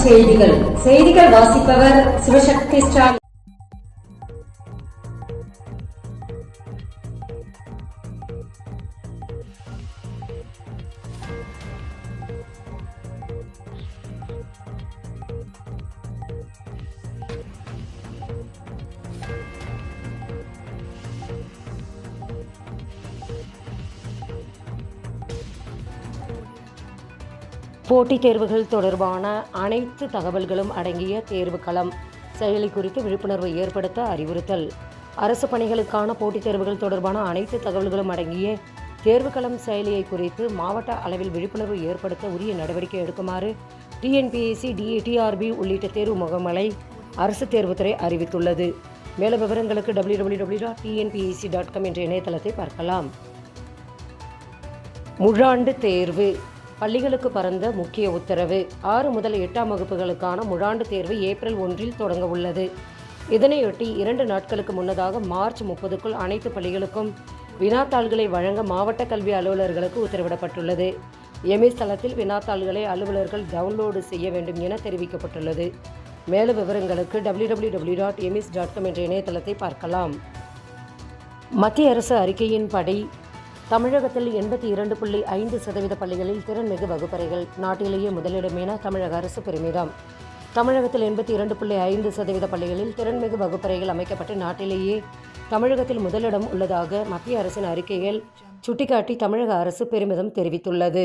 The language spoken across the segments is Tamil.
செய்திகள் வாசிப்பவர் சிவசக்தி ஸ்டாலின். போட்டித் தேர்வுகள் தொடர்பான அனைத்து தகவல்களும் அடங்கிய தேர்வுக்களம் செயலி குறித்து விழிப்புணர்வு ஏற்படுத்த அறிவுறுத்தல். அரசு பணிகளுக்கான போட்டித் தேர்வுகள் தொடர்பான அனைத்து தகவல்களும் அடங்கிய தேர்வுக்களம் செயலியை குறித்து மாவட்ட அளவில் விழிப்புணர்வு ஏற்படுத்த உரிய நடவடிக்கை எடுக்குமாறு டிஎன்பிஎஸ்சி, டிஆர்பி உள்ளிட்ட தேர்வு முகமைகளை அரசு தேர்வுத்துறை அறிவித்துள்ளது. மேலும் விவரங்களுக்கு www.tnpec.com என்ற இணையதளத்தை பார்க்கலாம். முழாண்டு தேர்வு பள்ளிகளுக்கு பரந்த முக்கிய உத்தரவு. 6 முதல் 8ஆம் வகுப்புகளுக்கான முழாண்டு தேர்வு ஏப்ரல் 1 தொடங்க உள்ளது. இதனையொட்டி 2 நாட்களுக்கு முன்னதாக மார்ச் 30க்குள் அனைத்து பள்ளிகளுக்கும் வினாத்தாள்களை வழங்க மாவட்ட கல்வி அலுவலர்களுக்கு உத்தரவிடப்பட்டுள்ளது. எமிஸ் தளத்தில் வினாத்தாள்களை அலுவலர்கள் டவுன்லோடு செய்ய வேண்டும் என தெரிவிக்கப்பட்டுள்ளது. மேலும் விவரங்களுக்கு www.emis.com என்ற இணையதளத்தை பார்க்கலாம். மத்திய அரசு அறிக்கையின்படி தமிழகத்தில் 82.5% பள்ளிகளில் திறன்மிகு வகுப்பறைகள். நாட்டிலேயே முதலிடம் என தமிழக அரசு பெருமிதம். தமிழகத்தில் 82.5% பள்ளிகளில் திறன்மிகு வகுப்பறைகள் அமைக்கப்பட்டு நாட்டிலேயே தமிழகத்தில் முதலிடம் உள்ளதாக மத்திய அரசின் அறிக்கையில் சுட்டிக்காட்டி தமிழக அரசு பெருமிதம் தெரிவித்துள்ளது.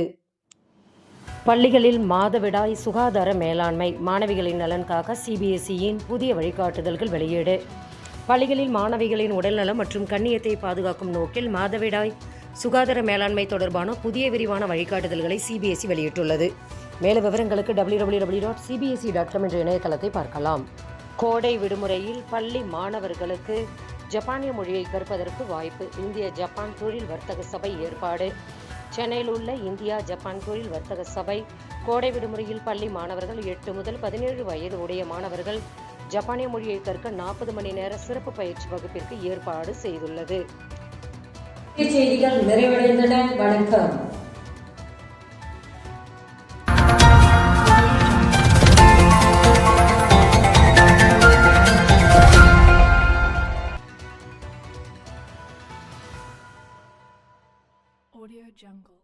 பள்ளிகளில் மாதவிடாய் சுகாதார மேலாண்மை. மாணவிகளின் நலன் காக்க சிபிஎஸ்இயின் புதிய வழிகாட்டுதல்கள் வெளியீடு. பள்ளிகளில் மாணவிகளின் உடல்நலம் மற்றும் கண்ணியத்தை பாதுகாக்கும் நோக்கில் மாதவிடாய் சுகாதார மேலாண்மை தொடர்பான புதிய விரிவான வழிகாட்டுதல்களை சிபிஎஸ்இ வெளியிட்டுள்ளது. மேலும் விவரங்களுக்கு www.cbse.com என்ற இணையதளத்தை பார்க்கலாம். கோடை விடுமுறையில் பள்ளி மாணவர்களுக்கு ஜப்பானிய மொழியை கற்பதற்கு வாய்ப்பு. இந்திய ஜப்பான் தொழில் வர்த்தக சபை ஏற்பாடு. சென்னையில் உள்ள இந்தியா ஜப்பான் தொழில் வர்த்தக சபை கோடை விடுமுறையில் பள்ளி மாணவர்கள் 8 முதல் 17 வயது உடைய மாணவர்கள் ஜப்பானிய மொழியை கற்க 40 மணி நேர சிறப்பு பயிற்சி வகுப்பிற்கு ஏற்பாடு செய்துள்ளது. செய்திகள் நிறைவடைந்தன. வணக்கம். Audio Jungle.